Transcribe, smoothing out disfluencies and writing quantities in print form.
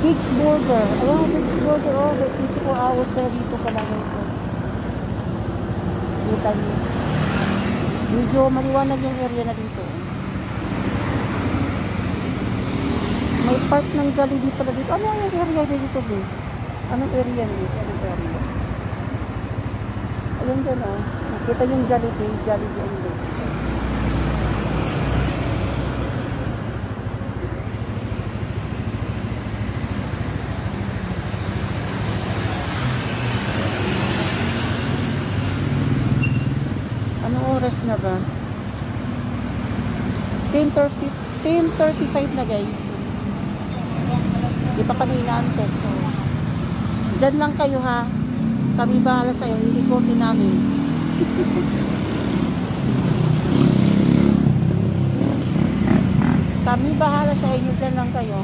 Big's Burger. Ayan, Big's Burger. Oh, may 24 hours na dito pala guys. Kita niyo. Medyo maliwanag yung area na dito. May park ng Jollibee pala dito. Ano yung area dito, be? Anong area dito? Anong area? Ayan dyan, oh. Nakita yung Jollibee. Jollibee ang dito. Anong oras na ba? 10:35 na guys. Di pa kami inaantok. Diyan lang kayo ha. Kami bahala sa'yo. Iikotin namin. Kami bahala sa inyo. Diyan lang kayo.